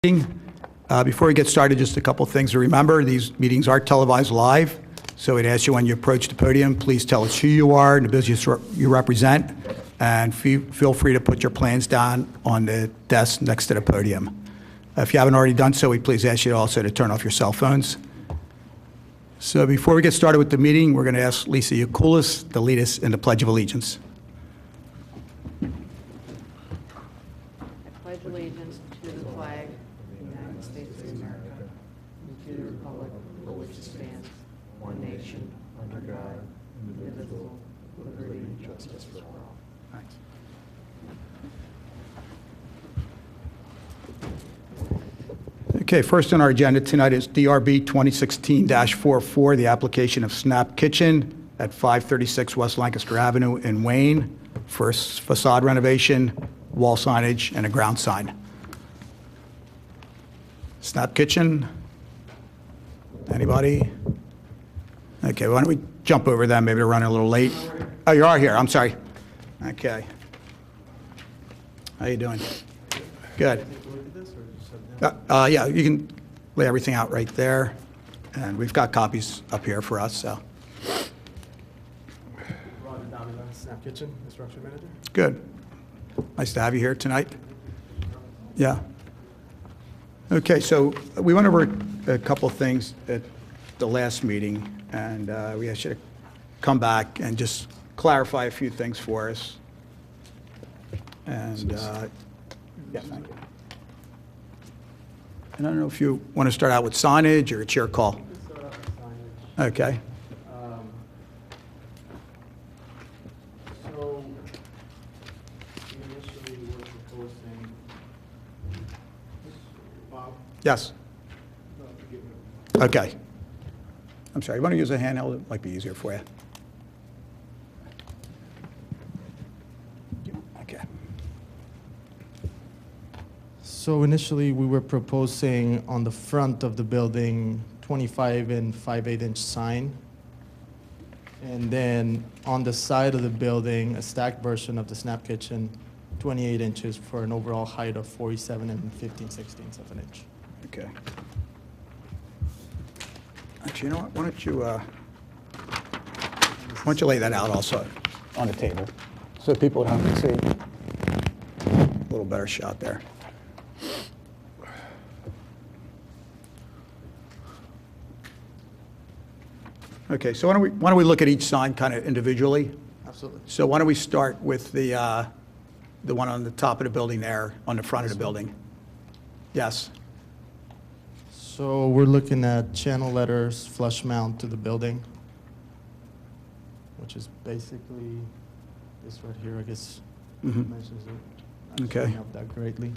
Before we get started, just a couple things to remember. These meetings are televised live, so we'd ask you when you approach the podium, please tell us who you are and the business you represent, and feel free to put your plans down on the desk next to the podium. If you haven't already done so, we please ask you also to turn off your cell phones. So before we get started with the meeting, we're going to ask Lisa Yakulis to lead us in the Pledge of Allegiance. I pledge allegiance to the flag of the United States of America and to the republic for which it stands, one nation, under God, indivisible, with liberty and justice for all. Thanks. Okay, first on our agenda tonight is DRB 2016-44, the application of Snap Kitchen at 536 West Lancaster Avenue in Wayne for facade renovation, wall signage, and a ground sign. Snap Kitchen? Anybody? Okay, why don't we jump over them? Maybe they're running a little late. Oh, you are here. I'm sorry. Okay. How you doing? Good. Yeah, you can lay everything out right there, and we've got copies up here for us, so. Radnor, Snap Kitchen, construction manager. Good. Nice to have you here tonight. Yeah. Okay, so we went over a couple of things at the last meeting, and we asked you to come back and just clarify a few things for us. And, yeah, thank you. And I don't know if you want to start out with signage or it's your call. Let's start off with signage. Okay. So initially we're proposing, Bob, Yes. forgive me. Okay. I'm sorry. You want to use a handheld? It might be easier for you. Okay. So initially we were proposing on the front of the building 25 and 5/8 inch sign. And then on the side of the building, a stacked version of the Snap Kitchen, 28 inches for an overall height of 47 and 15/16 of an inch. Okay. Actually, you know what? Why don't you lay that out also on the table so people at home can see a little better shot there. Okay, so why don't we look at each sign kind of individually? Absolutely. So why don't we start with the one on the top of the building there, on the front of the building? Yes. So we're looking at channel letters flush mount to the building, which is basically this right here, I guess, mentions it. Not Okay. showing up that greatly.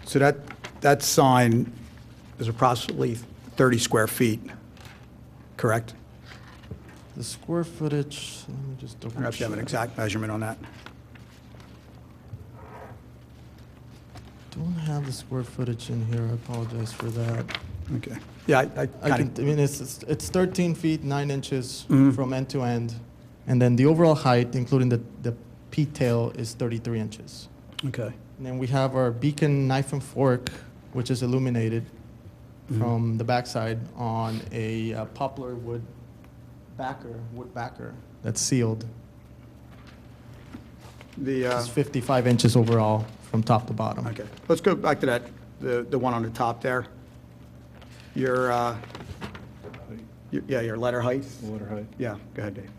So that sign is approximately 30 square feet, correct? The square footage, let me just I double don't know if you have an check. exact measurement on that. Don't have the square footage in here, I apologize for that. Okay. Yeah, I kind I mean, it's 13 feet, 9 inches Mhm. from end to end. And then the overall height, including the P-tail, is 33 inches. of, okay. And then we have our beacon knife and fork, which is illuminated from the backside on a poplar wood backer that's sealed. It's 55 inches overall from top to bottom. Okay, let's go back to that, the one on the top there. Your your letter height? The letter height. Yeah, go ahead, Dave.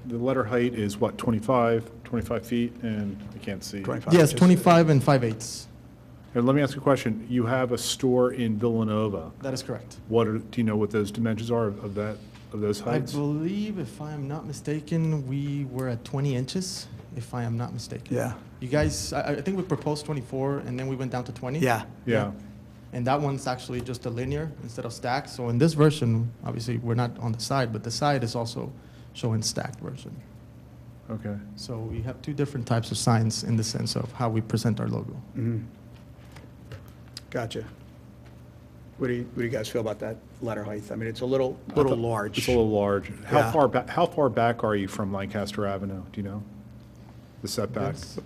The letter height is what, 25 feet, and I can't see. 25 Yes, inches. 25 and 5/8. And let me ask you a question. You have a store in Villanova. That is correct. Do you know what those dimensions are of those I heights? believe, if I am not mistaken, we were at 20 inches, if I am not mistaken. Yeah, You guys, I think we proposed 24, and then we went down to 20. yeah, Yeah. And that one's actually just a linear instead of stacked. So in this version, obviously, we're not on the side, but the side is also showing stacked version. Okay. So we have two different types of signs in the sense of how we present our logo. gotcha. What do you guys feel about that letter height? I mean, it's a little large. It's a little large. Yeah. How far back are you from Lancaster Avenue? Do you know? The setback? That's-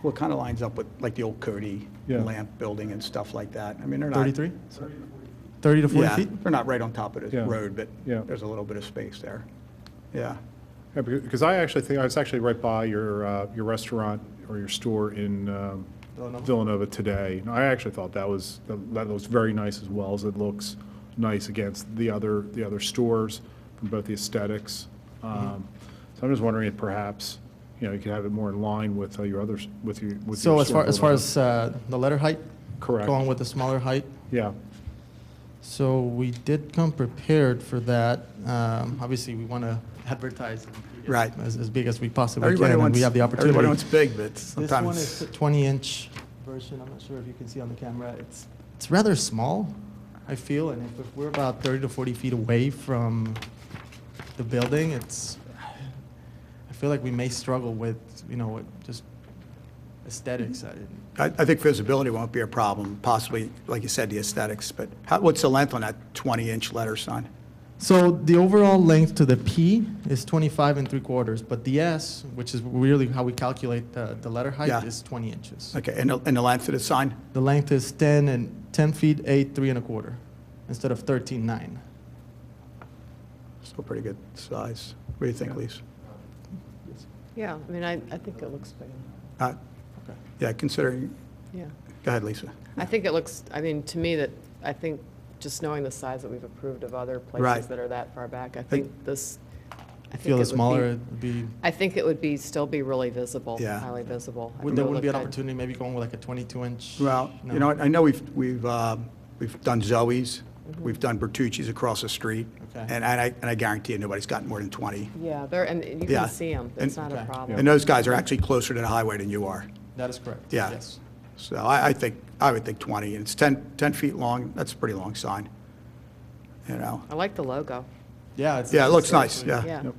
Well, it kind of lines up with like the old Cody Yeah. lamp building and stuff like that. I mean, they're not. 33? 30 to 40 Yeah, feet? they're not right on top of the Yeah. road, but Yeah. there's a little bit of space there. Yeah. Yeah, because I actually think, I was actually right by your restaurant or your store in Villanova? Villanova today. And I actually thought that was very nice as well, as it looks nice against the other stores from both the aesthetics. So I'm just wondering if perhaps, you could have it more in line with your others, with your So your as store far building. as the letter height? Correct. Going with the smaller height? Yeah, So we did come prepared for that. Obviously, we want to advertise Right. as big as we possibly Everybody can, and wants, we have the opportunity. everybody wants big, but This one is sometimes, a 20-inch version. I'm not sure if you can see on the camera. It's rather small, I feel, and if we're about 30 to 40 feet away from the building, I feel like we may struggle with, with just aesthetics. I think visibility won't be a problem, possibly, like you said, the aesthetics, but what's the length on that 20-inch letter sign? So the overall length to the P is 25 3/4, but the S, which is really how we calculate the letter height, Yeah. is 20 inches. Okay, and the length of the sign? The length is 10 feet 8 3 1/4 instead of 13 9. Still pretty good size. What do you think, Lisa? Yeah, I mean, I think it looks big. Yeah, considering, Yeah. go ahead, Lisa. I think it looks, I mean, to me, that, I think, just knowing the size that we've approved of other Right. places that are that far back, I think this, I Feel think the it would smaller be, it would be. I think it would be, still be really visible, Yeah. highly visible. I Would think there it wouldn't be an look good. opportunity maybe going with like a 22-inch? Well, you know what, I know we've done Zoe's, we've done Bertucci's across the street, Okay. and I guarantee you, nobody's gotten more than 20. Yeah, there, and you Yeah. can see them, And- it's not a Okay. problem. And those guys are actually closer to the highway than you are. That is correct. Yeah. Yes. So I would think 20, and it's 10 feet long, that's a pretty long sign, I like the logo. Yeah. Yeah, it looks it's nice, actually- yeah. Yeah.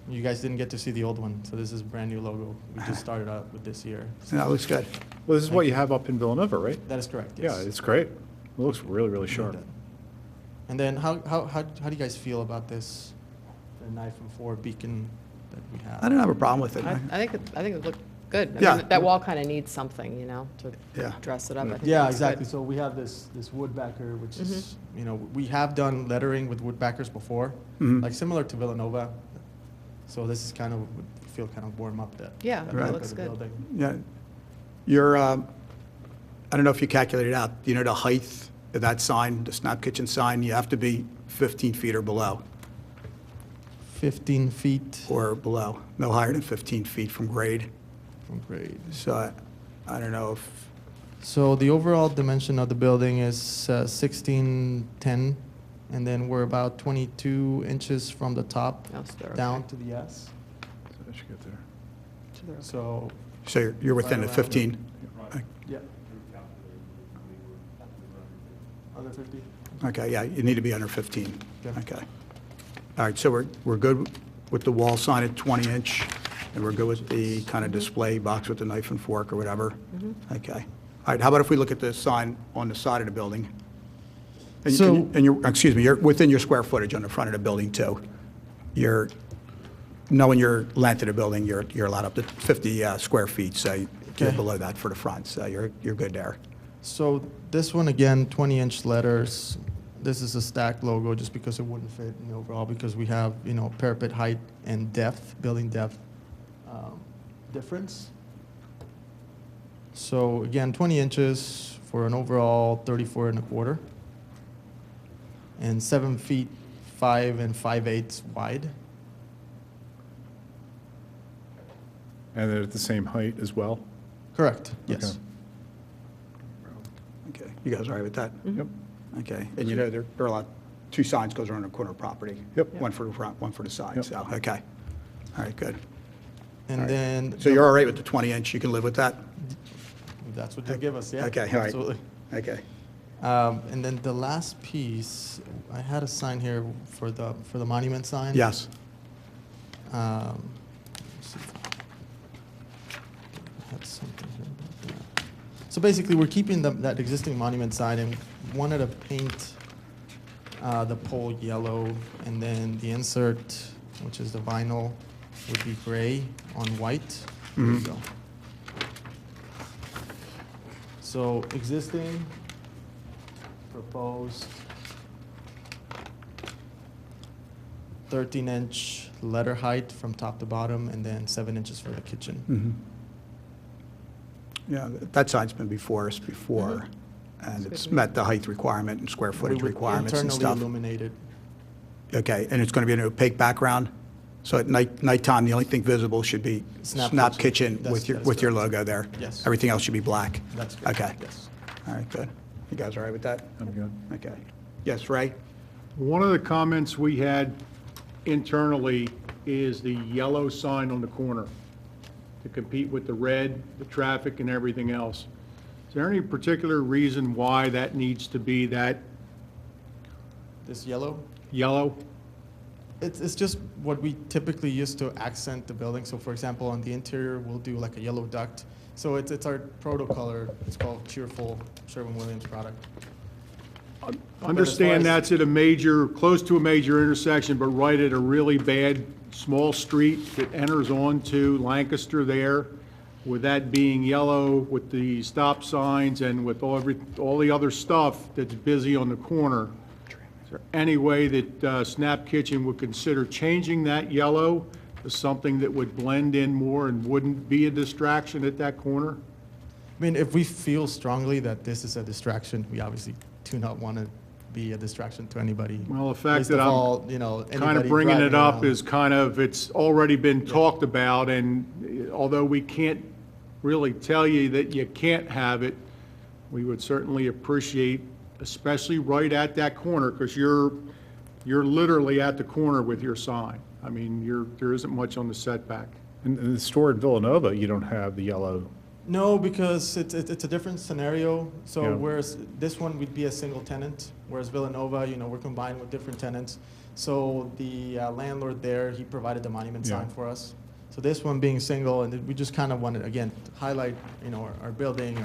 You guys didn't get to see the old one, so this is brand new logo. We just started out with this year. Yeah, it looks good. well, this is what you have up in Villanova, right? That is correct. Yeah, Yes. it's great. It looks really, really sharp. And then how do you guys feel about this, the knife and fork beacon that we have? I don't have a problem with it. I think it looked good. I Yeah. mean, that wall kind of needs something, to Yeah. dress it up. I think it Yeah, looks good. exactly. So we have this wood backer, which is, Mm-hmm. we have done lettering with wood backers before, Mhm. like similar to Villanova. So this is kind of, would feel kind of warm up that. Yeah, that it look of looks the good. building. Yeah. You're, I don't know if you calculated out, do you know the height of that sign, the Snap Kitchen sign? You have to be 15 feet or below, 15 feet or below, no higher than 15 feet from grade. from grade. So I don't know if, So the overall dimension of the building is 1610, and then we're about 22 inches from the top Oh, so they're down okay. to the S. So I should get there. So they're okay. So, so you're within the Right around 15? yeah. Under 50? Okay, yeah, you need to be under 15. Okay. Okay. All right, so we're good with the wall sign at 20-inch, and we're good with the kind of display box with the knife and fork or whatever? Okay. All right, how about if we look at the sign on the side of the building? And you- So- and you're, excuse me, you're within your square footage on the front of the building, too. You're, knowing your length of the building, you're allowed up to 50 square feet, so you're Okay. below that for the front, so you're good there. So this one, again, 20-inch letters. This is a stacked logo just because it wouldn't fit in the overall, because we have, parapet height and depth, building depth difference. So again, 20 inches for an overall 34 1/4. And 7 feet 5 5/8 wide. And they're at the same height as well? Correct, yes. Okay, you guys all right with that? Yep. Okay, and you know, there are a lot, 2 signs goes around the corner of property. Yep. One for the front, one for the side, Yep. so, okay. All right, good. And then. So you're all right with the 20-inch, you can live with that? If that's what they give us, yeah. Okay, all right. Absolutely. Okay. And then the last piece, I had a sign here for the monument sign. Yes, Let's see. I had something here about that. So basically, we're keeping that existing monument sign and wanted to paint the pole yellow, and then the insert, which is the vinyl, would be gray on white. There you go. So existing, proposed 13-inch letter height from top to bottom, and then 7 inches for the kitchen. Yeah, that sign's been before us before, and it's met the height requirement and square footage We would requirements and internally stuff. illuminate it. Okay, and it's going to be an opaque background? So at nighttime, the only thing visible should be Snap Snap Kitchen. Kitchen That's- that is with your correct. logo there? Yes. Everything else should be black? That's correct. Okay. Yes. All right, good. You guys all right with that? I'm good. Okay. Yes, Ray? One of the comments we had internally is the yellow sign on the corner to compete with the red, the traffic, and everything else. Is there any particular reason why that needs to be that This yellow, yellow? it's just what we typically use to accent the building. So for example, on the interior, we'll do like a yellow duct. So it's our proto color. It's called Cheerful, Sherwin-Williams product. Understand as- that's at a major, close to a major intersection, but right at a really bad small street that enters onto Lancaster there, with that being yellow, with the stop signs and with all the other stuff that's busy on the corner. Is there any way that Snap Kitchen would consider changing that yellow to something that would blend in more and wouldn't be a distraction at that corner? I mean, if we feel strongly that this is a distraction, we obviously do not want to be a distraction to anybody. Well, the fact Least that of I'm all, you know, kind anybody of bringing it driving up around. is kind of, it's already been talked about, and although we can't really tell you that you can't have it, we would certainly appreciate, especially right at that corner, because you're literally at the corner with your sign. I mean, there isn't much on the setback. In the store in Villanova, you don't have the yellow. No, because it's a different scenario. So Yeah. whereas this one would be a single tenant, whereas Villanova, you know, we're combined with different tenants. So the landlord there, he provided the monument Yeah. sign for us. So this one being single, and we just kind of wanted, again, to highlight, you know, our building,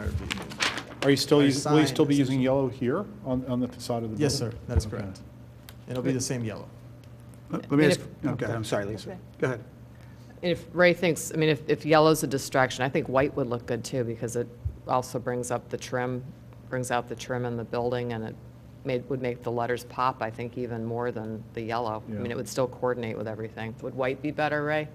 Are you still, Our will you sign, still be using essentially. yellow here on the facade of the building? Yes, sir, that is Okay. correct. It'll be the same yellow. Let me And ask, if- okay, I'm sorry, Lisa. Okay. Go ahead. If Ray thinks, I mean, if yellow's a distraction, I think white would look good too, because it also brings up the trim, brings out the trim in the building, and it would make the letters pop, I think, even more than the yellow. I mean, Yeah. it would still coordinate with everything. Would white be better, Ray?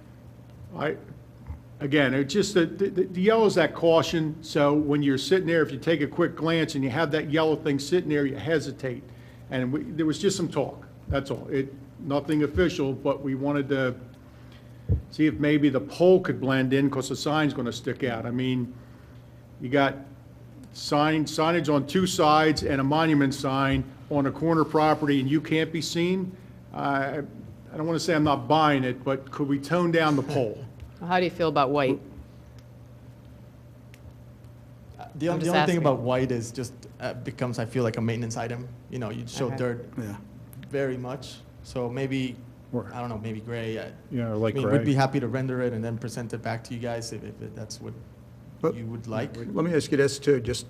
Again, it's just the yellow's that caution, so when you're sitting there, if you take a quick glance and you have that yellow thing sitting there, you hesitate. And there was just some talk, that's all. Nothing official, but we wanted to see if maybe the pole could blend in, because the sign's gonna stick out. I mean, you got signage on two sides and a monument sign on a corner property, and you can't be seen. I don't wanna say I'm not buying it, but could we tone down the pole? How do you feel about white? The I'm only just thing asking. about white is just becomes, I feel like, a maintenance item. You know, you show Okay. dirt Yeah. very much. So maybe, Or- I don't know, maybe gray. Yeah, or like I mean, we'd be gray. happy to render it and then present it back to you guys if that's what But- you would like. Let me ask you this too, just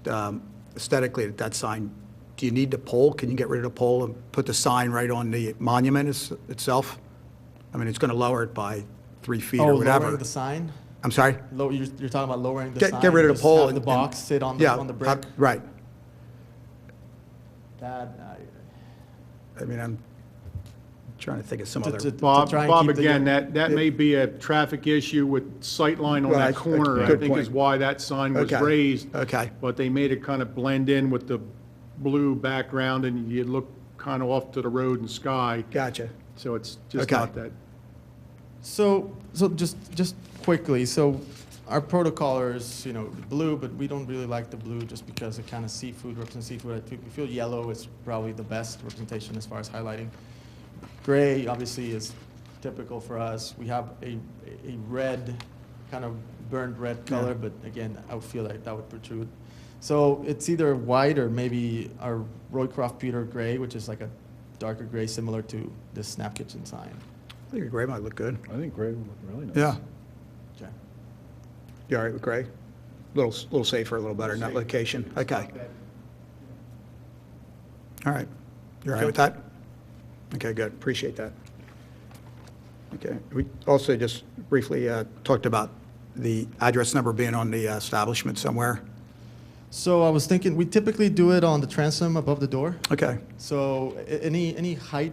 aesthetically, that sign, do you need the pole? Can you get rid of the pole and put the sign right on the monument itself? I mean, it's going to lower it by 3 feet or whatever. Lowering the sign? I'm sorry? You're talking about lowering the Get sign? rid of the just pole. have the and- box sit on yeah, the brick? Right. That, I mean, I'm trying to think of some To- other. to- Bob, try and Bob, keep the- again, that may be a traffic issue with sight line on Right, that corner, I good think is point. why that sign was Okay, raised. okay. But they made it kind of blend in with the blue background, and you look kind of off to the road and sky, Gotcha. so it's just Okay. not that. So just quickly, so our protocol is, you know, blue, but we don't really like the blue just because it kind of represents seafood. I think we feel yellow is probably the best representation as far as highlighting. Gray, obviously, is typical for us. We have a red, kind of burnt red color, but again, I would feel like that would protrude. So it's either white or maybe our Roycroft Pewter gray, which is like a darker gray similar to the Snap Kitchen sign. I think the gray might look good. I think gray would look really nice. Yeah. Okay. You all right with gray? Little safer, a little better in that location. Okay. All right. You all right with that? Okay, good. Appreciate that. Okay. We also just briefly talked about the address number being on the establishment somewhere. So I was thinking, we typically do it on the transom above the door. Okay. So any height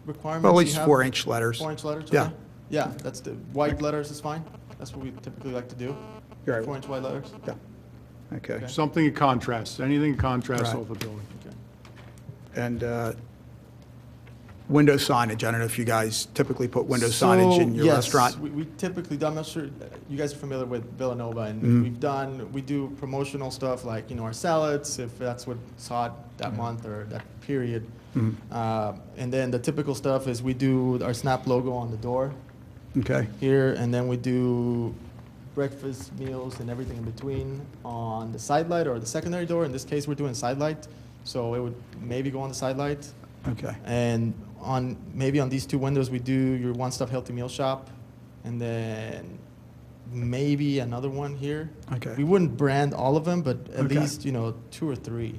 requirements? Well, at you least have? 4-inch letters. 4-inch letters? Yeah. Okay. Yeah, that's the, white letters is fine. That's what we typically like to do. You're right. 4-inch white letters. Yeah. Okay. Okay. Something in contrast, anything in contrast Right. off the building. Okay. And window signage, I don't know if you guys typically put window signage in your restaurant? Yes, we typically do. I'm not sure, you guys are familiar with Villanova, and Mm-hmm. we do promotional stuff like, our salads, if that's what's hot that month or that period. Mm-hmm. And then the typical stuff is we do our Snap logo on the door Okay. here, and then we do breakfast meals and everything in between on the side light or the secondary door. In this case, we're doing side light, so it would maybe go on the side light. Okay. And maybe on these two windows, we do your One Stop Healthy Meal Shop, and then maybe another one here. Okay. We wouldn't brand all of them, but at Okay. least, 2 or 3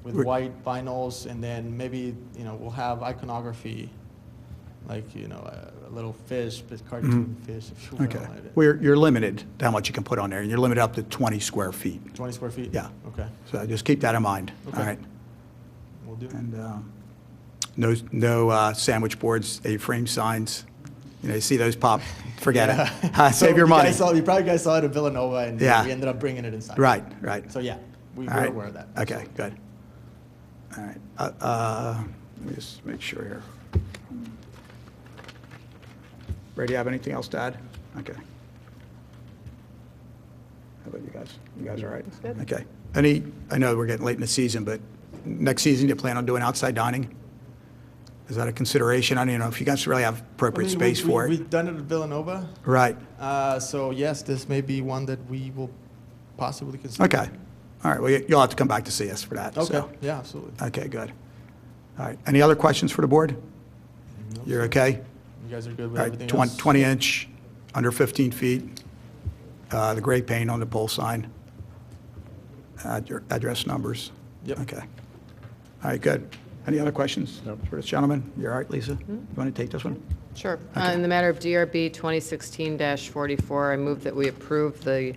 with Would- white vinyls, and then maybe, we'll have iconography, like, a little fish, but cartoon fish, if you will. Okay. Well, you're limited to how much you can put on there, and you're limited up to 20 square feet. 20 square feet? Yeah. Okay, So just keep that in mind. All Okay. right. we'll do. And no sandwich boards, A-frame signs. You see those pop, forget it. So Save your you money. guys you probably guys saw it at Villanova, and Yeah. we ended up bringing it inside. Right, right. So, yeah, we All were right. aware of that. Okay, good. All right. Let me just make sure here. Ray, do you have anything else to add? Okay. How about you guys? You guys all right? good. Okay. I know we're getting late in the season, but next season, you plan on doing outside dining? Is that a consideration? I don't even know if you guys really have appropriate space for it. We've done it at Villanova, Right. so yes, this may be one that we will possibly consider. Okay. All right. Well, you'll have to come back to see us for that. Okay, so. yeah, absolutely. Okay, good. All right. Any other questions for the board? No, You're sir. okay? You guys are good with All right, everything 20 else? 20-inch, under 15 feet, the gray paint on the pole sign, your address numbers. Yep. Okay. All right, good. Any other questions for this gentleman? You all right, Lisa? You want to take this one? Sure. In the matter of DRB 2016-44, I move that we approve the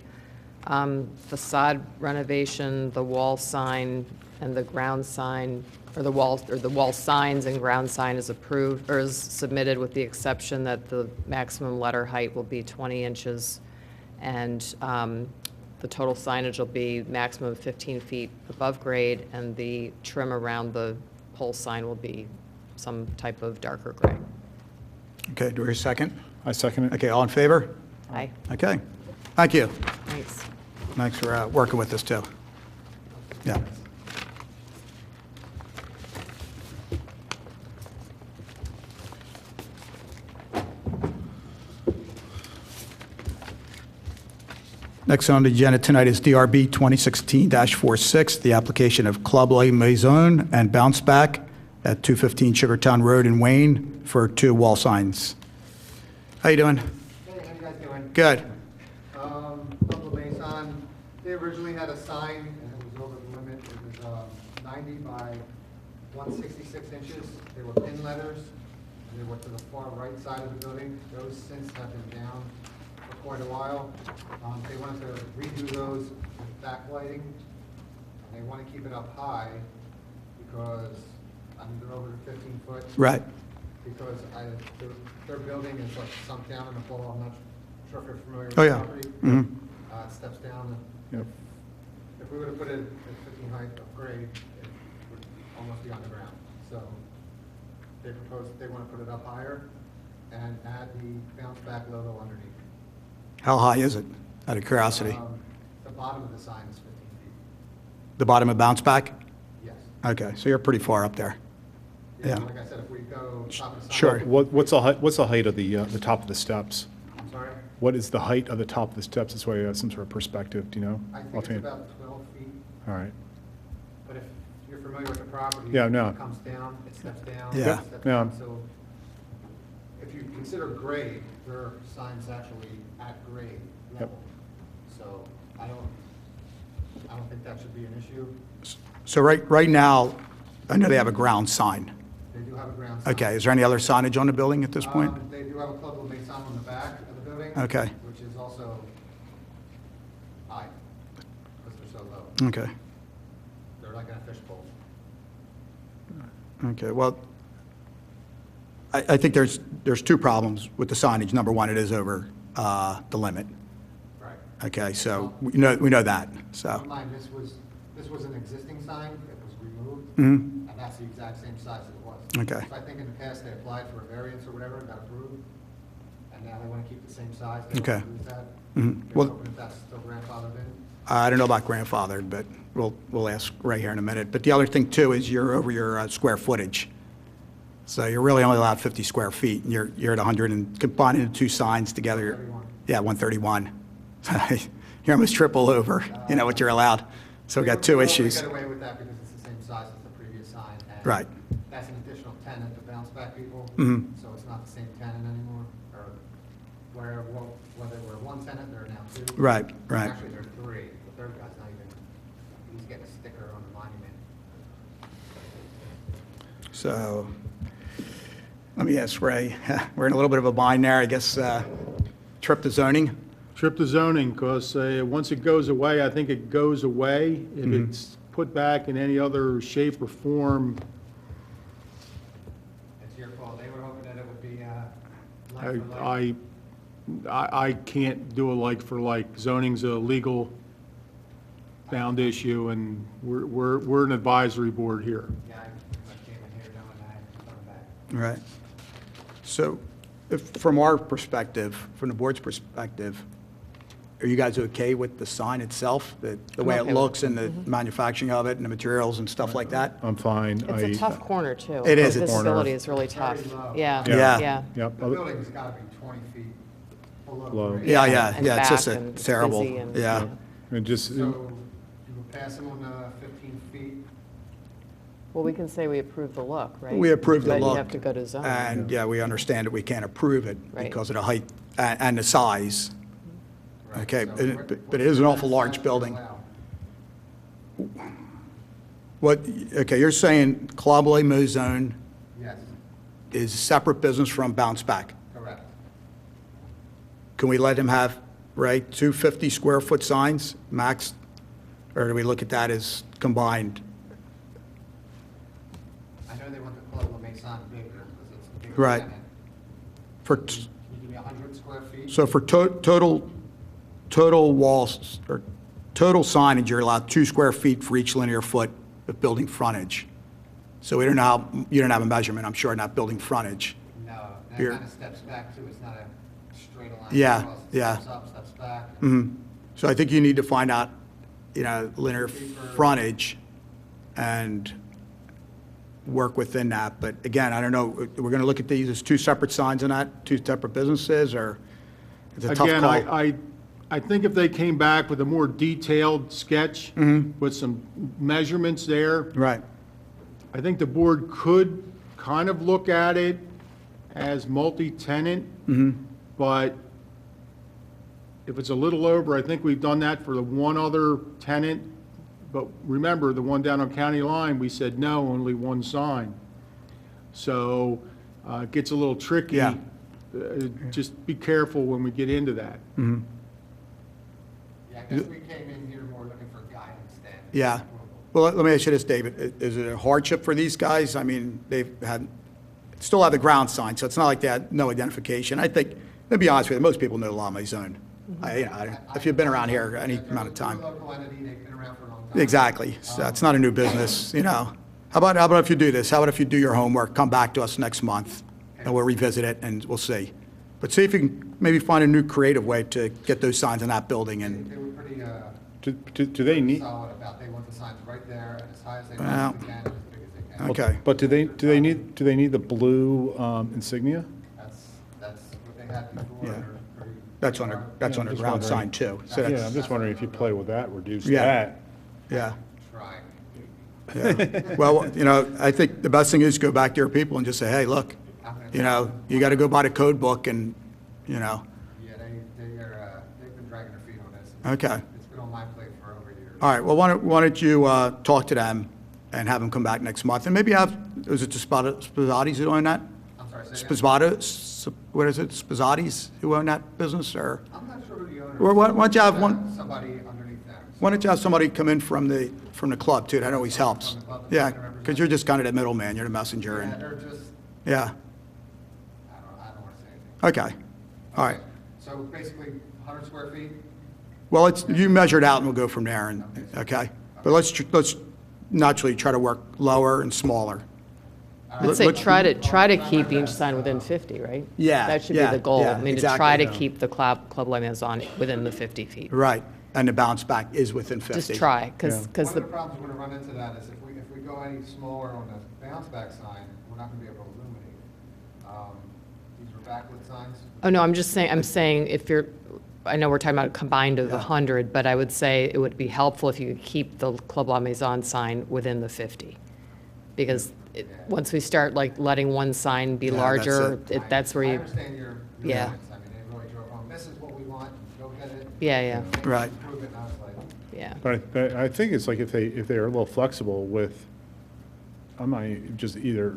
facade renovation, the wall sign, and the ground sign, or the wall signs and ground sign is approved, or is submitted with the exception that the maximum letter height will be 20 inches, and the total signage will be maximum of 15 feet above grade, and the trim around the pole sign will be some type of darker gray. Okay, do we hear a second? I second it. Okay, all in favor? Aye. Okay. Thank you. Thanks. Thanks for working with us, too. Yeah. Next on the agenda tonight is DRB 2016-46, the application of Club La Maison and Bounce Back at 215 Sugartown Road in Wayne for 2 wall signs. How you doing? Hey, how you guys doing? Good. Club Maison, they originally had a sign, and it was over the limit. It was 90 by 166 inches. They were pin letters, and they were to the far right side of the building. Those since have been down for quite a while. They wanted to redo those with backlighting, and they want to keep it up high because, they're over the 15 foot. Right. Because their building is like sunk down in the fall. I'm not sure if you're familiar with Oh, the yeah. property. Mhm. It steps down. Yep. If we were to put it at 15 height of grade, it would almost be on the ground. So they want to put it up higher and add the bounce back logo underneath. How high is it, out of curiosity? The bottom of the sign is 15 feet. The bottom of Bounce Back? Yes. Okay, so you're pretty far up there. Yeah. Like I said, if we go top of the sign. Sure. What's the height of the top of the steps? I'm sorry? What is the height of the top of the steps? This way you have some sort of perspective, do you know? I think it's Offhand? about 12 feet. All right. But if you're familiar with the property. Yeah, no. It comes down, it steps down. Yeah. it steps Yeah. down. So if you consider grade, their sign's actually at grade level. So I don't think that should be an issue. So right now, I know they have a ground sign. They do have a ground sign. Okay, is there any other signage on the building at this point? They do have a Club La Maison on the back of the building. Okay. Which is also high, because they're so low. Okay. They're like in a fishbowl. Okay, well, I think there's two problems with the signage. Number one, it is over the limit. Right. Okay, so we know that, Keep so. in mind, this was an existing sign, it was removed, Mhm. and that's the exact same size as it was. Okay. So I think in the past, they applied for a variance or whatever, and got approved, and now they want to keep the same size. They don't Okay. wanna lose that. Mhm. They're Well- hoping if that's still grandfathered in. I don't know about grandfathered, but we'll ask right here in a minute. But the other thing too is you're over your square footage. So you're really only allowed 50 square feet, and you're at 100, and combining the two signs together. 131. Yeah, 131. You're almost triple over, what you're allowed. So we got two We're issues. able to get away with that because it's the same size as the previous sign. And Right. that's an additional tenant to bounce back people. Mhm. So it's not the same tenant anymore, or whether we're one tenant, they're now two. Right, right. Actually, they're three. The third guy's not even, he's getting a sticker on the monument. So let me ask Ray, we're in a little bit of a bind there, I guess, trip to zoning? Trip to zoning, because once it goes away, I think it goes away. If it's put back in any other shape or form, It's your fault. They were hoping that it would be, like for like. I can't do a like for like. Zoning's a legal bound issue, and we're an advisory board here. Yeah, I came in here knowing I had to come back. Right. So from our perspective, from the board's perspective, are you guys okay with the sign itself, the way okay it with looks and the manufacturing of it and the materials and stuff like that? I'm fine. It's a tough corner, too. It is, The it's- Visibility is really tough. Very low. Yeah, Yeah. yeah. Yep. The building's got to be 20 feet below. Low. grade. Yeah, And it's just back a and terrible, busy and- yeah. And just, So you would pass them on 15 feet? Well, we can say we approve the look, right? We approve the But look. you have to go to zoning. And, yeah, we understand that we can't approve it Right. because of the height and the size. Right, Okay, so but it is an awful large size building. allowed? What, okay, you're saying Club Mo Zone Yes, is a separate business from Bounce Back. correct. Can we let him have, right, 250 square foot signs max? Or do we look at that as combined? I know they want the Club Maison bigger because it's the bigger Right. tenant. For, Can you give me 100 square feet? so for total walls, or total signage, you're allowed 2 square feet for each linear foot of building frontage. So we don't know how, you don't have a measurement, I'm sure, not building frontage. No, that Here. kind of steps back too. It's not a straight line. Yeah, across. It yeah. Steps up, steps back. Mhm. So I think you need to find out, linear frontage and work within that. But again, I don't know, we're going to look at these as 2 separate signs on that, 2 separate businesses, or it's a tough Again, call? I think if they came back with a more detailed sketch with some measurements there, Right, I think the board could kind of look at it as multi-tenant, but if it's a little over, I think we've done that for the one other tenant. But remember, the one down on County Line, we said no, only one sign. So it gets a little tricky. Yeah. Just be careful when we get into that. Yeah, I guess we came in here more looking for guidance than. yeah. Well, let me ask you this, David. Is it a hardship for these guys? I mean, they've had, still have the ground sign, so it's not like they had no identification. I think, to be honest with you, most people know La Maison. If you've been around here any amount of time. They're a local entity, they've been around for a long time. Exactly. So it's not a new business, How about if you do this? How about if you do your homework, come back to us next month, and we'll revisit it, and we'll see. But see if you can maybe find a new creative way to get those signs in that building, and, They were pretty do they need, solid about, they want the signs right there and as high as they Well, possibly can, as big as they can. okay. but do they need the blue insignia? That's what they had before. Yeah. They're pretty- That's on pretty a, hard. that's on a just ground wondering. sign too. So Yeah, that's, I'm just wondering if you play with that, reduce Yeah. that. yeah. Trying. Yeah. Well, I think the best thing is go back to your people and just say, hey, look, you got to go by the code book and, Yeah, they've been dragging their feet on this. Okay. It's been on my plate for over a year. all right, well, why don't you talk to them and have them come back next month? And maybe is it the Spazottis who own that? I'm sorry, say again? What is it, Spazottis who own that business, or? I'm not sure who the owner is. Or why don't you have one- Somebody underneath them. Why don't you have somebody come in from the club, too? That always helps. From the club, Yeah, to represent. because you're just kind of the middleman, you're the messenger, Yeah, and, or just, yeah, I don't want to say anything. okay, all right. So basically, 100 square feet? Well, you measure it out, and we'll go from there, and, okay? But let's naturally try to work lower and smaller. I'd say Let's- try to keep each sign within 50, right? Yeah, That should be yeah, the goal. yeah, I mean, to exactly. try to keep the Club La Maison within the 50 feet. Right, and the bounce back is within 50. Just try, because One of the, the problems we're going to run into that is if we go any smaller on the bounce back sign, we're not going to be able to illuminate. These are backlit signs. oh, no, I'm saying if you're, I know we're talking about combined of the Yeah. 100, but I would say it would be helpful if you could keep the Club La Maison sign within the 50. Because once we start like letting one sign be Yeah, that's larger, it. that's where I you, understand your Yeah. limits. I mean, they really drove home, this is what we want, go get it. Yeah, yeah. Right. Prove it, and I was like, yeah. But I think it's like if they're a little flexible with, I might just either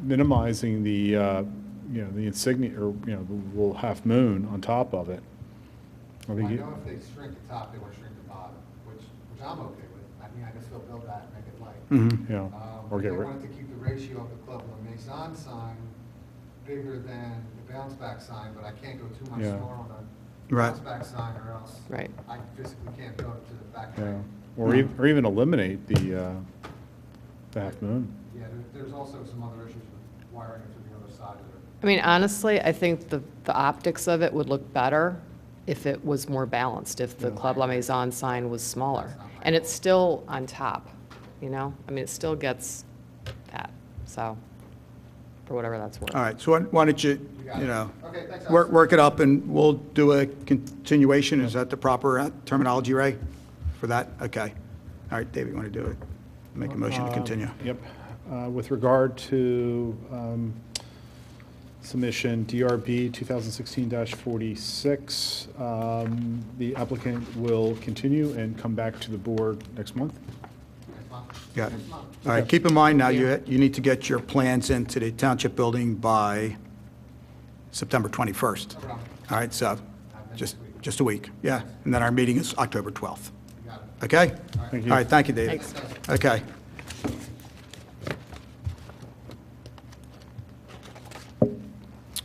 minimizing the, the insignia, or, the little half moon on top of it. I I think, know if they shrink the top, they want to shrink the bottom, which I'm okay with. I mean, I can still build that, and make it light. Mhm. or If get they rid, wanted to keep the ratio of the Club La Maison sign bigger than the bounce back sign, but I can't go too much Yeah. smaller on the Right. bounce back sign, or else Right. I physically can't go to the back. yeah, or even eliminate the half moon. Yeah, there's also some other issues with wiring it to the other side of it. I mean, honestly, I think the optics of it would look better if it was more balanced, if the Club La Maison sign was smaller. And it's still on top, I mean, it still gets that, so, for whatever that's worth. All right, so why don't you, Okay, thanks, Alex. work it up, and we'll do a continuation. Is that the proper terminology, Ray, for that? Okay. All right, David, you want to do it? Make a motion to continue. Yep. With regard to submission DRB 2016-46, the applicant will continue and come back to the board next month. Next month. Got it. Next month. All right, keep in mind now, you need to get your plans into the Township building by September 21st. No problem. All right, so just a week, yeah. And then our meeting is October 12th. You got it. Okay? Thank you. All right, thank you, David. Thanks. Okay.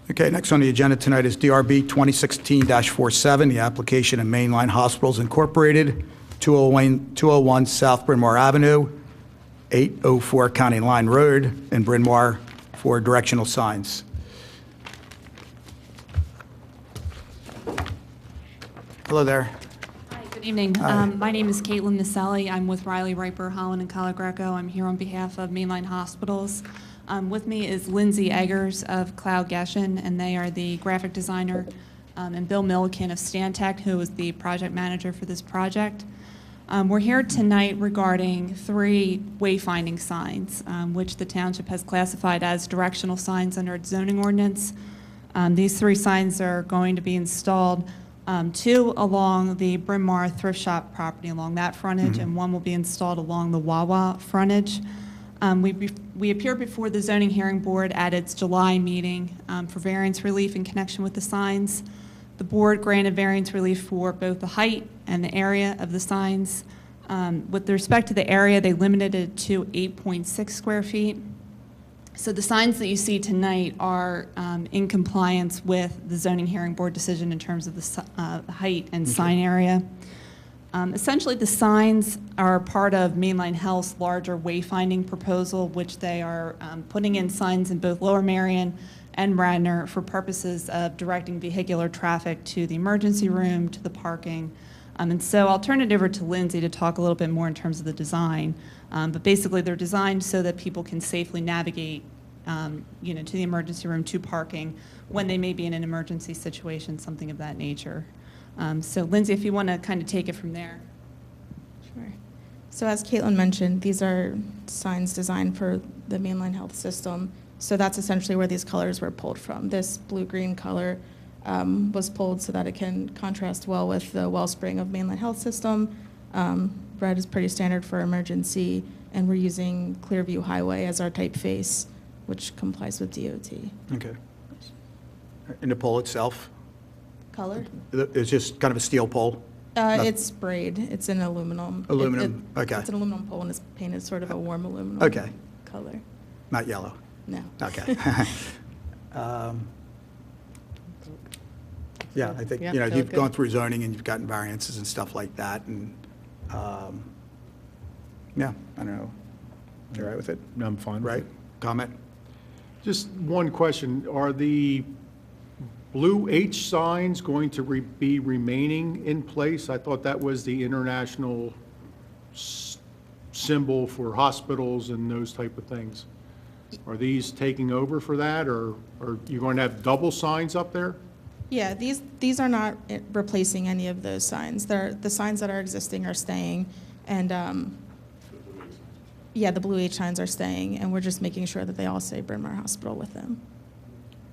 Okay, next on the agenda tonight is DRB 2016-47, the application of Mainline Hospitals Incorporated, 201 South Bryn Mawr Avenue, 804 County Line Road in Bryn Mawr for directional signs. Hello there. Hi, good evening. My name is Caitlin Naselli. I'm with Riley, Riper, Holland, and Colagreco. I'm here on behalf of Mainline Hospitals. With me is Lindsay Eggers of Cloud Geshen, and they are the graphic designer, and Bill Milliken of Stantec, who is the project manager for this project. We're here tonight regarding 3 wayfinding signs, which the township has classified as directional signs under its zoning ordinance. These 3 signs are going to be installed, 2 along the Bryn Mawr thrift shop property along that frontage, and 1 will be installed along the Wawa frontage. We appeared before the zoning hearing board at its July meeting for variance relief in connection with the signs. The board granted variance relief for both the height and the area of the signs. With respect to the area, they limited it to 8.6 square feet. So the signs that you see tonight are in compliance with the zoning hearing board decision in terms of the height and sign area. Essentially, the signs are part of Mainline Health's larger wayfinding proposal, which they are putting in signs in both Lower Merion and Radnor for purposes of directing vehicular traffic to the emergency room, to the parking. And so I'll turn it over to Lindsay to talk a little bit more in terms of the design. But basically, they're designed so that people can safely navigate, to the emergency room, to parking, when they may be in an emergency situation, something of that nature. So Lindsay, if you want to kind of take it from there. Sure. So as Caitlin mentioned, these are signs designed for the Mainline Health system. So that's essentially where these colors were pulled from. This blue-green color was pulled so that it can contrast well with the wellspring of Mainline Health system. Red is pretty standard for emergency, and we're using Clearview Highway as our typeface, which complies with DOT. Okay. And the pole itself? Color? It's just kind of a steel pole? It's sprayed. It's an aluminum. Aluminum, okay. It's an aluminum pole and it's painted sort of a warm aluminum Okay. color. Not yellow? No. Okay. Yeah, I think, Yeah, you know, they you've look gone good. through zoning and you've gotten variances and stuff like that, and, yeah, I don't know. You all right with it? I'm fine with Right? it. Comment? Just one question, are the blue H signs going to be remaining in place? I thought that was the international symbol for hospitals and those type of things. Are these taking over for that, or are you going to have double signs up there? Yeah, these are not replacing any of those signs. The signs that are existing are staying, and yeah, the blue H signs are staying, and we're just making sure that they all say Bryn Mawr Hospital with them.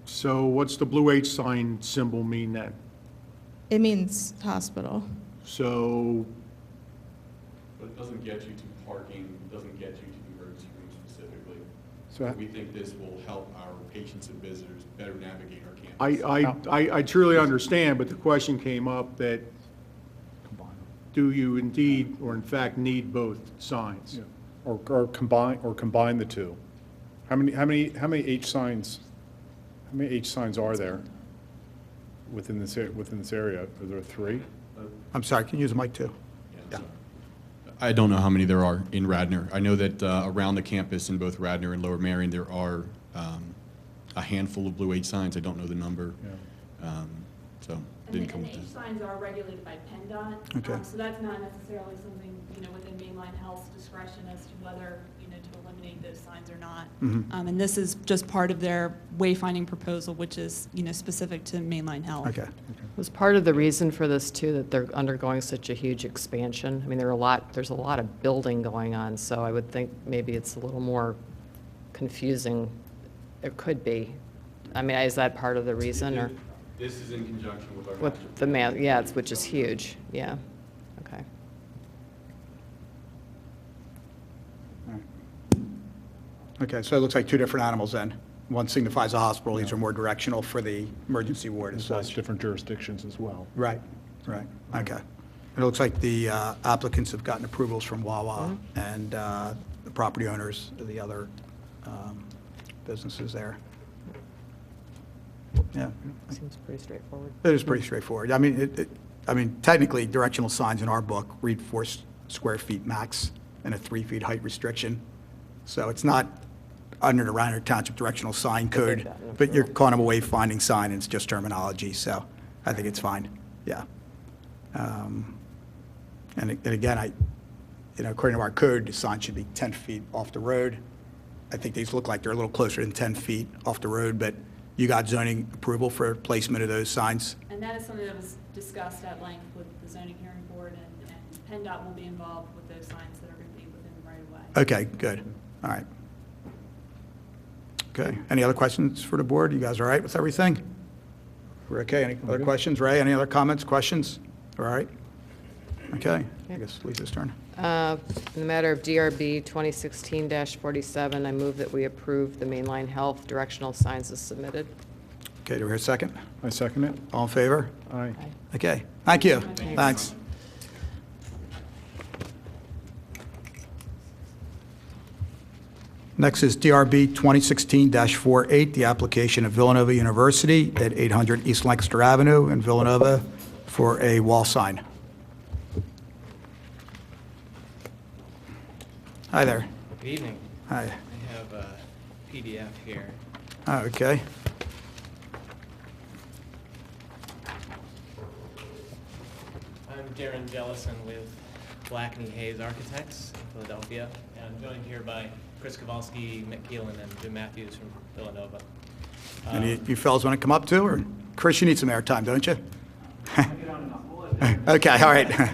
So what's the blue H sign symbol mean then? It means hospital. So, But it doesn't get you to parking, it doesn't get you to the emergency room specifically. So We think this will help our patients and visitors better navigate our campus. I truly understand, but the question came up that, do you indeed, or in fact, need both signs? Yeah. Or combine the two. How many H signs are there within this area? Are there 3? I'm sorry, can you use the mic too? Yeah. I don't know how many there are in Radnor. I know that around the campus in both Radnor and Lower Merion, there are a handful of blue H signs. I don't know the number. So didn't come And with the H that. signs are regulated by PennDOT. Okay. So that's not necessarily something, you know, within Mainline Health's discretion as to whether, you know, to eliminate those signs or not. And this is just part of their wayfinding proposal, which is, you know, specific to Mainline Health. Okay. Was part of the reason for this too, that they're undergoing such a huge expansion? I mean, there's a lot of building going on, so I would think maybe it's a little more confusing. It could be. I mean, is that part of the reason, or? This is in conjunction with our With master plan. yeah, which is huge, yeah, okay. Okay, so it looks like 2 different animals then. One signifies a hospital, these are more directional for the emergency ward as There's lots of such. different jurisdictions as well. Right, right, okay. It looks like the applicants have gotten approvals from Wawa and the property owners of the other businesses there. Yeah, Seems pretty straightforward. it is pretty straightforward. I mean, I mean, technically, directional signs in our book read 4 square feet max and a 3 feet height restriction. So it's not under the Radnor Township directional sign code, but you're calling them a wayfinding sign, and it's just terminology, so I think it's fine, yeah. And again, you know, according to our code, the sign should be 10 feet off the road. I think these look like they're a little closer than 10 feet off the road, but you got zoning approval for placement of those signs? And that is something that was discussed at length with the zoning hearing board, and PennDOT will be involved with those signs that are going to be within the right of way. Okay, good, all right. Okay, any other questions for the board? You guys all right with everything? We're okay, any other questions? Ray, any other comments, questions? All right? Okay, I guess Lisa's turn. In the matter of DRB 2016-47, I move that we approve the Mainline Health directional signs as submitted. Okay, do we hear a second? I second it. All in favor? Aye. Okay, thank you, thanks. Next is DRB 2016-48, the application of Villanova University at 800 East Lancaster Avenue in Villanova for a wall sign. Hi there. Good evening. Hi. I have a PDF here. Oh, okay. I'm Darren Jellison with Blackney Hayes Architects in Philadelphia, and I'm joined here by Chris Kowalski, Mick Keelan, and Jim Matthews from Villanova. Any you fellas want to come up too, or Chris, you need some airtime, don't you? Okay, all right.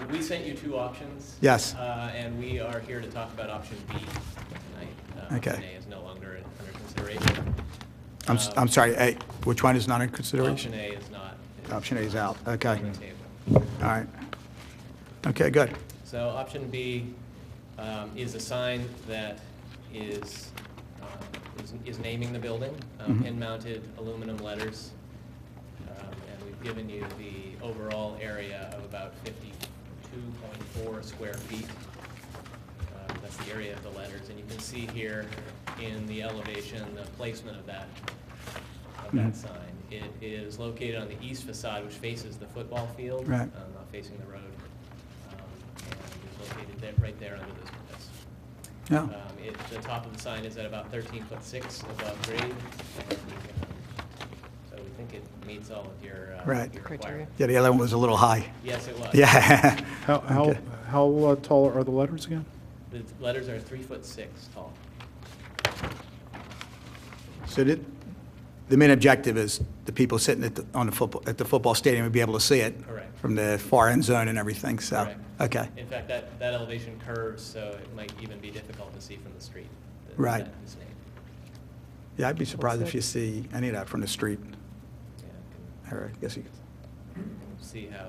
We sent you 2 options. Yes. And we are here to talk about option B tonight. Okay. Option A is no longer under consideration. I'm sorry, hey, which one is not in consideration? Option A is not. Option A is out, okay. On the table. All right. Okay, good. So option B is a sign that is naming the building, pin-mounted aluminum letters. And we've given you the overall area of about 52.4 square feet. That's the area of the letters, and you can see here in the elevation the placement of that sign. It is located on the east facade, which faces the football field, Right. not facing the road, and is located right there under those windows. Yeah. The top of the sign is at about 13'6" above grade, and, so we think it meets all of your Right. your Criteria. requirements. Yeah, the other one was a little high. Yes, it was. Yeah. How tall are the letters again? The letters are 3'6" tall. So the main objective is the people sitting at the football stadium would be able to see it. Correct. From the far end zone and everything, so, Correct. okay. In fact, that elevation curves, so it might even be difficult to see from the street. Right. That is named. Yeah, I'd be surprised if you see any of that from the street. Yeah, All right, I guess you, you can see how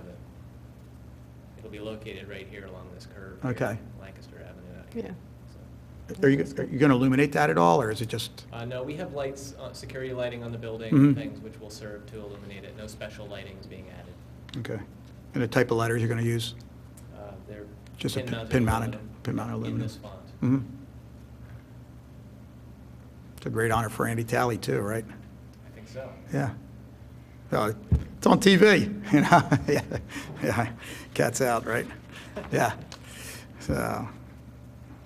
it'll be located right here along this curve. Okay. Here, Lancaster Avenue out here. Yeah. So, are you going to illuminate that at all, or is it just, no, we have lights, security lighting on the building, Mhm. things which will serve to illuminate it. No special lighting is being added. okay. And the type of letters you're going to use? They're Just a pin-mounted pin-mounted aluminum aluminum. in this font. Mm-hmm. It's a great honor for Andy Talley, too, right? I think so. Yeah. Well, it's on TV, you know? Yeah, yeah. Cat's out, right? Yeah. So,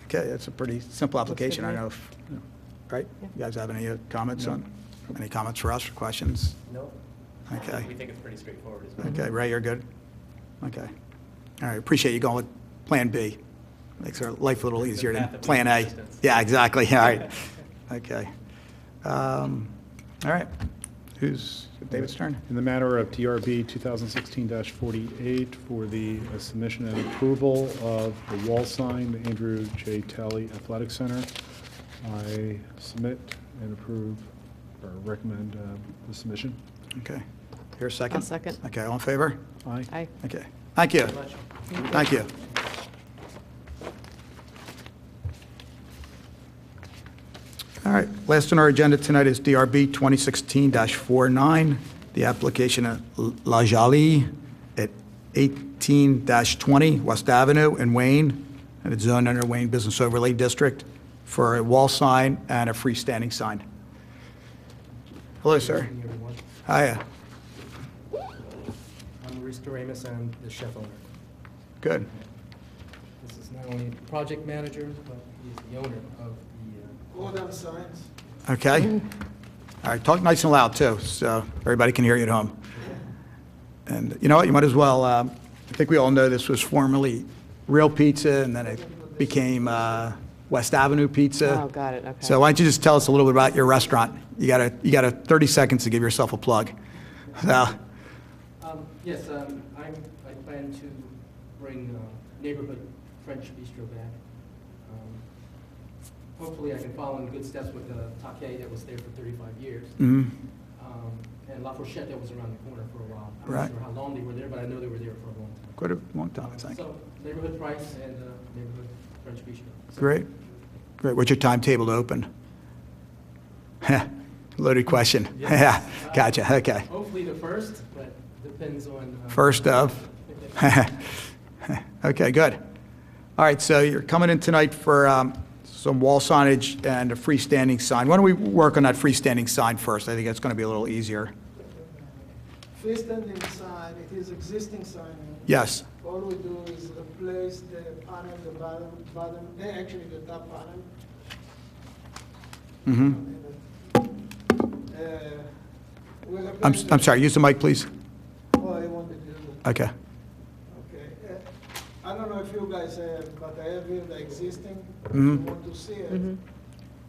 okay, that's a pretty simple application. I don't know if, right? You guys have any comments on, any comments for us or questions? No. Okay. We think it's pretty straightforward as well. Okay, Ray, you're good? Okay. All right, appreciate you going with Plan B. Makes our life a little It's the easier than path of Plan least A. resistance. Yeah, exactly, all right. Okay. All right, who's, David's turn? In the matter of TRB 2016-48 for the submission and approval of the wall sign, the Andrew J. Talley Athletic Center, I submit and approve or recommend the submission. Okay. Here, a second? I'll second. Okay, all in favor? Aye. Aye. Okay, thank you. Very much. Thank you. All right, last on our agenda tonight is DRB 2016-49, the application of La Jolie at 18-20 West Avenue in Wayne, and it's zoned under Wayne Business Overlay District for a wall sign and a freestanding sign. Hello, sir. Everyone. Hiya. I'm Maurice Doremus, I'm the chef owner. Good. This is not only the project manager, but he's the owner of the signs. Okay. All right, talk nice and loud, too, so everybody can hear you at home. And you know what, you might as well, I think we all know this was formerly Real Pizza, and then it became West Avenue Pizza. Oh, got it, okay. So why don't you just tell us a little bit about your restaurant? You got a 30 seconds to give yourself a plug. So, Yes, I plan to bring neighborhood French bistro back. Hopefully I can follow in good steps with Taquet that was there for 35 years. mhm. And La Fourchette that was around the corner for a while. I'm Right. not sure how long they were there, but I know they were there for a long time. Quite a long time, I think. So neighborhood price and neighborhood French bistro. So- Great, great. What's your timetable to open? Loaded question. Yeah, gotcha, okay. Hopefully the first, but depends on. First of. Okay, good. All right, so you're coming in tonight for some wall signage and a freestanding sign. Why don't we work on that freestanding sign first? I think that's going to be a little easier. Freestanding sign, it is existing sign. Yes. All we do is replace the panel, the bottom, actually the top panel. Mm-hmm. We'll I'm replace the- sorry, use the mic, please. Oh, I wanted to, Okay. okay. I don't know if you guys have, but I have here the existing. If you Mhm. want to see it. Mhm.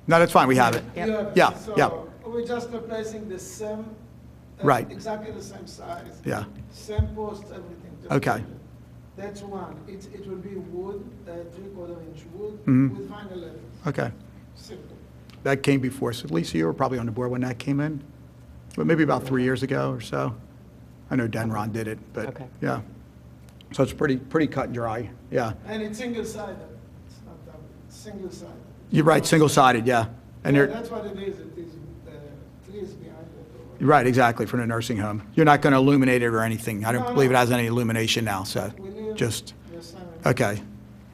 No, that's fine, we have it. Yep. You have it. Yeah, yeah. So we're just replacing the same. Right. Exactly the same size. Yeah. Same post, everything. just Okay. That's one. It will be wood, 3/4 inch wood Mhm. with vinyl letters. Okay. Simple. That came before, so Lisa, you were probably on the board when that came in, but maybe about 3 years ago or so. I know Denron did it, but, Okay. yeah. So it's pretty cut and dry, yeah. And it's single-sided. It's not double, it's single-sided. You're right, single-sided, yeah. And Yeah, they're, that's what it is. It is, trees behind it. Right, exactly, for the nursing home. You're not going to illuminate it or anything. I don't No, believe it no. has any illumination now, so We leave just, the sign. okay.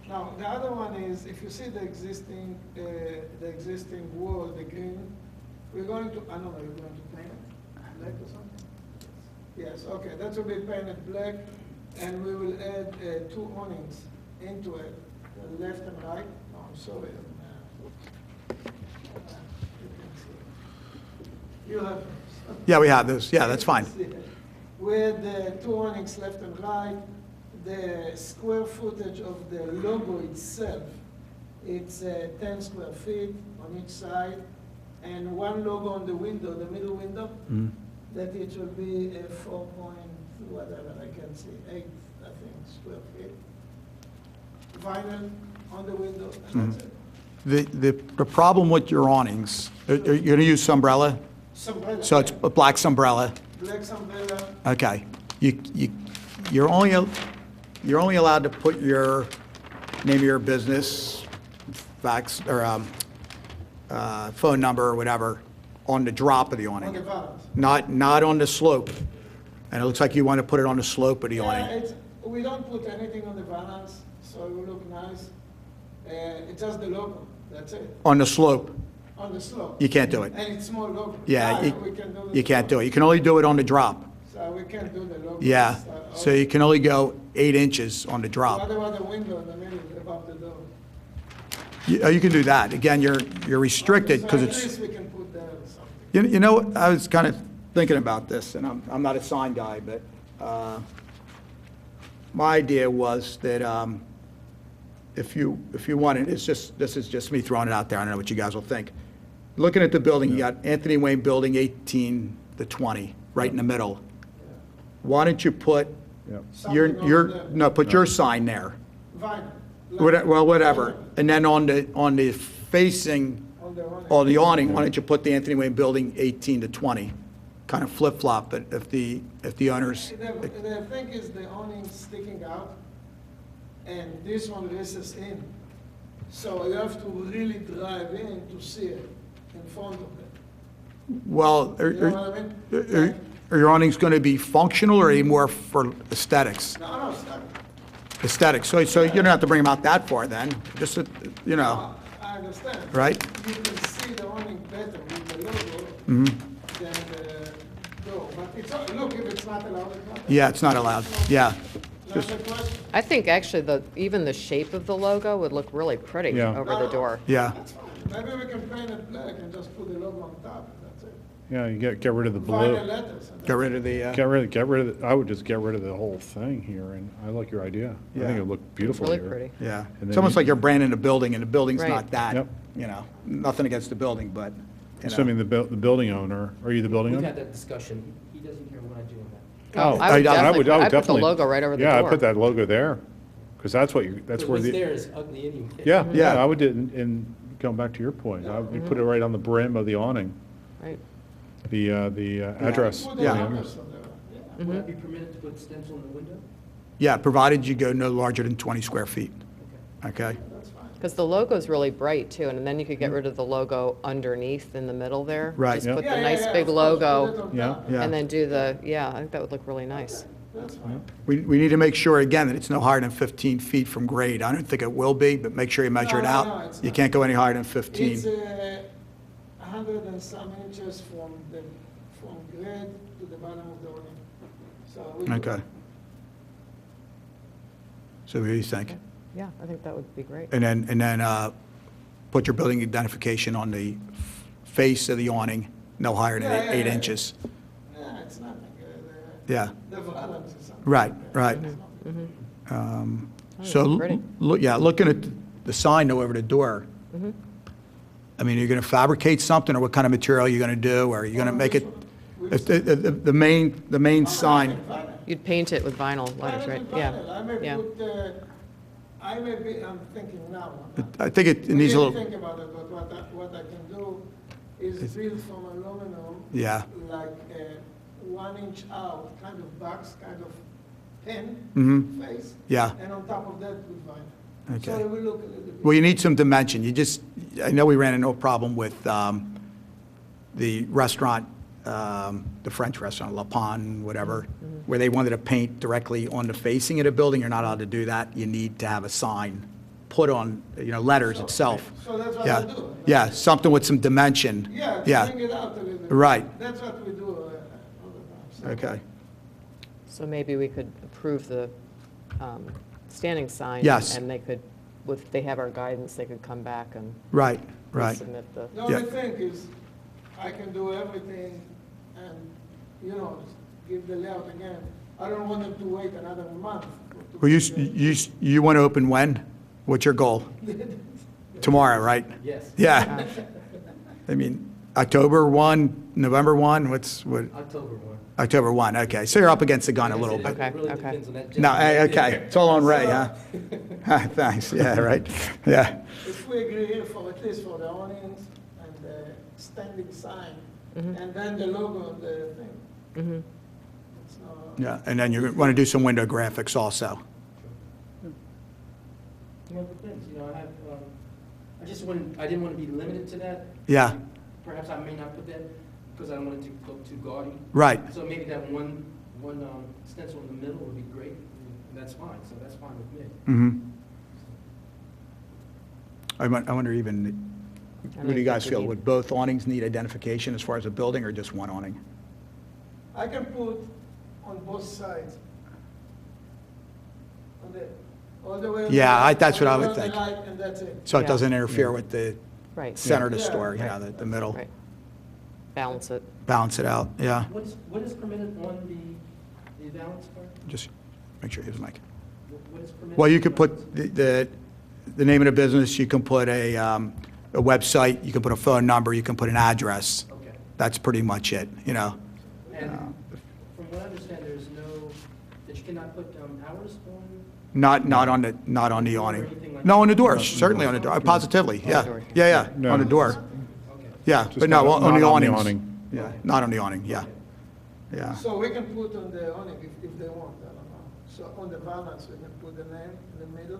Now, the other one is, if you see the existing wall, the green, we're going to, I don't know, you're going to paint it black or something? Yes, okay, that will be painted black, and we will add 2 awnings into it, the left and right. No, I'm sorry. You can see. You have. Yeah, we have those. Yeah, that's fine. With the 2 awnings left and right, the square footage of the logo itself, it's 10 square feet on each side, and 1 logo on the window, the middle window, that it will be a 4 point, whatever, I can see, 8, I think, square feet. Vinyl on the window, and that's it. The problem with your awnings, you're going to use umbrella? Umbrella, So it's a black umbrella? black umbrella, Okay. You're only allowed to put your name of your business, fax, or phone number or whatever on the drop of the on the awning, valance. not on the slope. And it looks like you want to put it on the slope of the Yeah, awning. we don't put anything on the valance, so it will look nice. It's just the logo, that's it, On the slope, on the slope. you can't do it. And it's small logo. Yeah, we can do you can't do it. You can only do it on the drop. So we can't do the logo. Yeah, It's, so you can only go 8 inches on the drop. What about the window in the middle above the door? You can do that. Again, you're restricted because So at it's, least we can put there or something. you know, I was kind of thinking about this, and I'm not a sign guy, but my idea was that if you wanted, this is just me throwing it out there, I don't know what you guys will think. Looking at the building, you got Anthony Wayne Building 18 to 20, right in the middle. Why don't you put Yep. Something over there. no, put your sign there? Vinyl. Well, whatever. And then on the facing, On the awning. on the awning, why don't you put the Anthony Wayne Building 18 to 20? Kind of flip-flop, but if the owners, The thing is the awning sticking out, and this one recesses in. So you have to really drive in to see it in front of it. well, You know what I mean? are your awnings going to be functional or are they more for aesthetics? No, it's not. Aesthetics, so you don't have to bring them out that far then, just, you know, I understand. right? You can see the awning better with the logo Mm-hmm. than the door. But it's, look, if it's not allowed, it's not. Yeah, it's not allowed, yeah. That's the question. I think actually even the shape of the logo would look really pretty Yeah. over the door. Yeah, That's fine. Maybe we can paint it black and just put the logo on top, and that's it. Yeah, you get rid of the blue. Vinyl letters. And get rid of the, Get rid of, I would just get rid of the whole thing here, and I like your idea. I Yeah. think it would look beautiful Really here. pretty. yeah. And It's then almost you- like you're branding a building, and the building's Right. not that, Yep. you know, nothing against the building, but, you know. Assuming the building owner, are you the building We've owner? had that discussion. He doesn't care what I do on that. Oh, I would I would definitely, I'd put the definitely- logo right over the door. Yeah, I put that logo there, because that's what you, that's But where what's the. there is ugly anyway. Yeah, Yeah. yeah, I would do, it and going back to your point, you put it right on the brim of the awning, Right. the address. Put Yeah. the numbers on there. Yeah. Would I be permitted to put stencil in the window? Yeah, provided you go no larger than 20 square feet, okay? That's fine. Because the logo's really bright too, and then you could get rid of the logo underneath in the middle there. Right. Just Yeah. put Yeah, the yeah, nice yeah, big of course, put it logo, on Yeah. top. Yeah. and then do the, yeah, I think that would look really nice. That's fine. We need to make sure, again, that it's no higher than 15 feet from grade. I don't think it will be, but make sure you measure it No, out. no, it's You not. can't go any higher than It's 15. 100 and some inches from grade to the bottom of the awning. So we. Okay. So what do you think? Yeah, I think that would be great. And then put your building identification on the face of the awning, no higher than Yeah, yeah, 8 yeah. inches. Yeah, it's nothing. Yeah, The valance is something. right, right. So, looks pretty. yeah, looking at the sign though over the door, I mean, you're going to fabricate something, or what kind of material are you going to do, or are you going to make it, if the main sign, You'd paint it with vinyl letters, right? Yeah, I may yeah. put, I may be, I'm thinking now. I think it We needs a didn't little, think about it, but what I can do is build from aluminum. Yeah. Like a 1 inch out, kind of box, kind of pin Mhm. face. Yeah. And on top of that, with vinyl. Okay. So it will look a little bit. well, you need some dimension. I know we ran into a problem with the restaurant the French restaurant, La Pan, whatever, where they wanted to paint directly on the facing of the building. You're not allowed to do that. You need to have a sign put on, letters itself. So that's what Yeah, I do. yeah, something with some dimension. Yeah, Yeah, bring it out a little bit. Right. That's what we do all the time. So- okay. So maybe we could approve the standing sign. Yes. And they could, if they have our guidance, they could come back and Right, right. submit the. The only Yeah. thing is, I can do everything and, give the layout again. I don't want them to wait another month. Well, you want to open when? What's your goal? Tomorrow, right? Yes. Yeah. I mean, October 1, November 1, what? October 1. October 1, okay. So you're up against the gun a little bit. Okay, It really okay. depends on that No, gentleman right okay, there. it's all on Ray, huh? Thanks, yeah, right, yeah. If we agree here for, at least for the awnings and the standing sign, and then the logo on the thing. It's not- Yeah, and then you want to do some window graphics also. It depends, I have, I didn't want to be limited to that. Yeah, Perhaps I may not put that because I don't want it to go too gaudy. right, So maybe that one stencil in the middle would be great, and that's fine, so that's fine with me. mm-hmm. I wonder even, what do you guys feel? Would both awnings need identification as far as a building or just one awning? I can put on both sides. All the way. on Yeah, the- that's what I all the would way on the think. light, And that's it. So it Yeah. doesn't interfere with the Right, center of the Yeah. store, Right. the middle, right. Balance it. balance it out, yeah. What is permitted on the balance part? Just make sure you have the mic. What is permitted? Well, you could put the name of the business, you can put a website, you can put a phone number, you can put an address. Okay. That's pretty much it, And from what I understand, there's that you cannot put hours on? Not on the awning. No, on the door, certainly on the door, positively, yeah. door. Yeah, No. on the door. Okay. Yeah, Just but no, not on on the the awnings. awning. Yeah, not on the awning, yeah. Yeah, So we can put on the awning if they want, I don't know. So on the balance, we can put the name in the middle,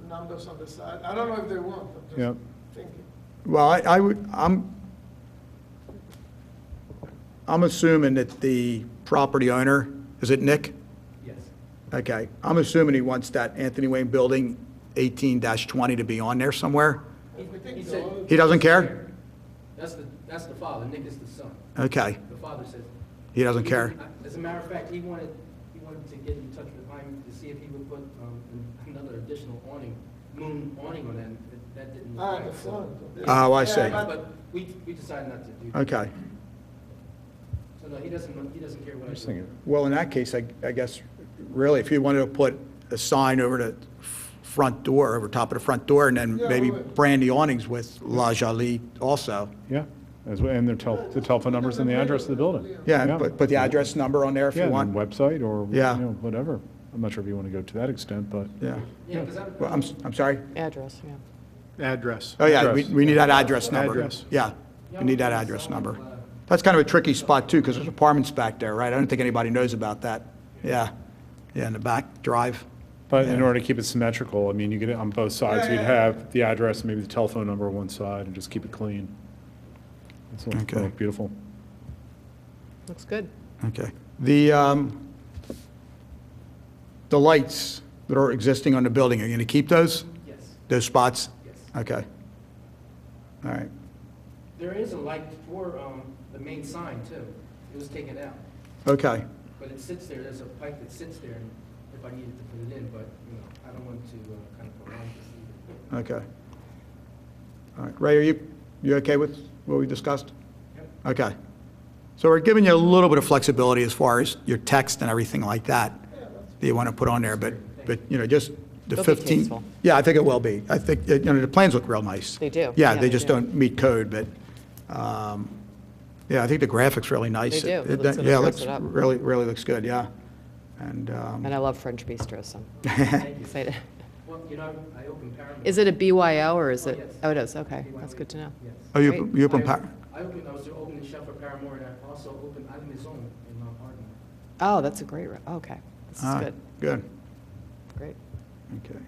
numbers on the side. I don't know if they want, I'm Yep. just thinking. well, I'm assuming that the property owner, is it Nick? Yes. Okay, I'm assuming he wants that Anthony Wayne Building 18-20 to be on there somewhere? We think He so. said- He doesn't care? That's the father, Nick is the son. Okay, The father says. he doesn't care? As a matter of fact, he wanted to get in touch with Hyman to see if he would put another additional moon awning on that, and that didn't. Ah, look the right, so- front. Oh, I see. Yeah, But we decided not to do that. Okay. So no, he doesn't care what I Just do. thinking, Well, in that case, I guess, really, if you wanted to put a sign over the front door, over top of the front door, and then Yeah, maybe we- brand the awnings with La Jolie also. yeah, and the telephone numbers and the address of the building. Yeah, put the address number on there if Yeah, you and want. website or, Yeah. whatever. I'm not sure if you want to go to that extent, but. Yeah. Yeah, because Well, I'm sorry? Address, yeah. Address. Oh, yeah, Address. we need that address number. Address. Yeah, we need that address number. That's kind of a tricky spot, too, because there's apartments back there, right? I don't think anybody knows about that. Yeah, in the back drive. But in order to keep it symmetrical, I mean, you get it on both sides, Yeah, you'd yeah. have the address, maybe the telephone number on one side, and just keep it clean. It's Okay. beautiful. Looks good. Okay. The lights that are existing on the building, are you going to keep those? yes, Those spots? yes. Okay. All right. There is a light for the main sign too. It was taken out, Okay. but it sits there. There's a pipe that sits there, and if I needed to put it in, but I don't want to kind of prolong this either. Okay. All right. Ray, are you okay with what we discussed? Yep. Okay. So we're giving you a little bit of flexibility as far as your text and everything like that that you want to put on there, but just the It'll be 15. tasteful. Yeah, I think it will be. I think, the plans look real nice. They do. Yeah, Yeah, they they just do. don't meet code, but, yeah, I think the graphics really nice. They do. It looks- Yeah, it it looks, dress it up. really looks good, yeah. And, And I love French bistro, so Thank you. excited. Well, I open Paramount. Is it a BYO or is Oh, it? yes. Oh, it is, okay. That's good to know. Yes. oh, you Great. open, I was the opening chef for Paramore, and I also opened Al Maison in Ardmore. Oh, that's a great, okay. This is good, Good, great. okay.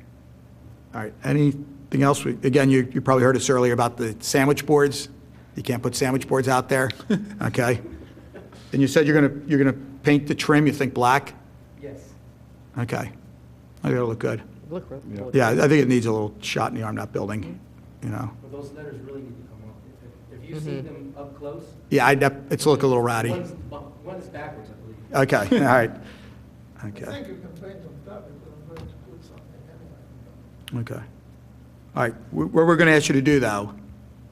All right, anything else? Again, you probably heard us earlier about the sandwich boards. You can't put sandwich boards out there, okay? And you said you're gonna paint the trim, you think black? Yes. Okay. I think it'll look good. Look, Yeah, I think it needs a little shot in the arm, that building, you know? But those letters really need to come off. If you see them up close. Yeah, it's look a little ratty. One's backwards, I believe. Okay, all right. I Okay, think you can paint on top, because I'm going to put something anyway. okay. All right, what we're going to ask you to do, though,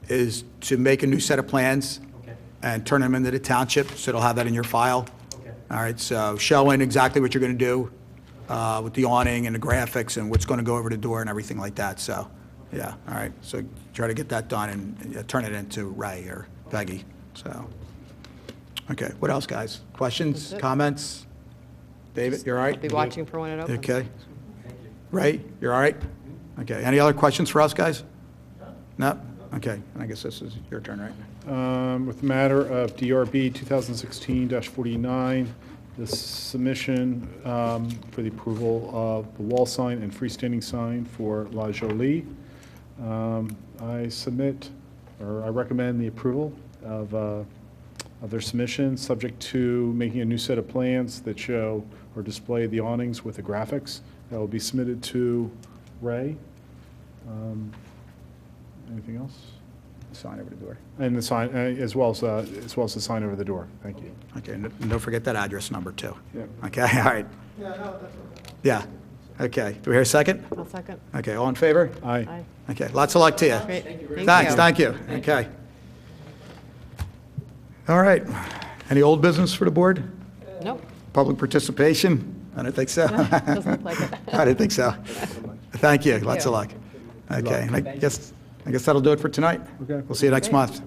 is to make a new set of plans Okay, and turn them into the township, so it'll have that in your file. okay. All right, so showing exactly what you're going to do with the awning and the graphics and what's going to go over the door and everything like that, so, yeah, all right. So try to get that done and turn it into Ray or Peggy, so. Okay, what else, guys? Questions, That's it. comments? David, you're all right? Be watching for when it opens. Okay. Ray, you're all right? Okay, any other questions for us, guys? No? Okay, and I guess this is your turn, right? With the matter of DRB 2016-49, the submission for the approval of the wall sign and freestanding sign for La Jolie. I submit, or I recommend the approval of their submission, subject to making a new set of plans that show or display the awnings with the graphics. That will be submitted to Ray. Anything else? Sign over the door. And the sign, as well as the sign over the door. Thank you. Okay, and don't forget that address number, too. Yeah. Okay, all right. Yeah, no, that's okay. Yeah, okay. Do we hear a second? I'll second. Okay, all in favor? Aye. Aye. Okay, lots of luck to you. Great. Thanks, thank you. Okay. All right. Any old business for the board? Nope. Public participation? I don't think so. Doesn't look like it. I didn't think so. Thank you, lots of luck. Okay, and I guess that'll do it for tonight. Okay. We'll see you next month.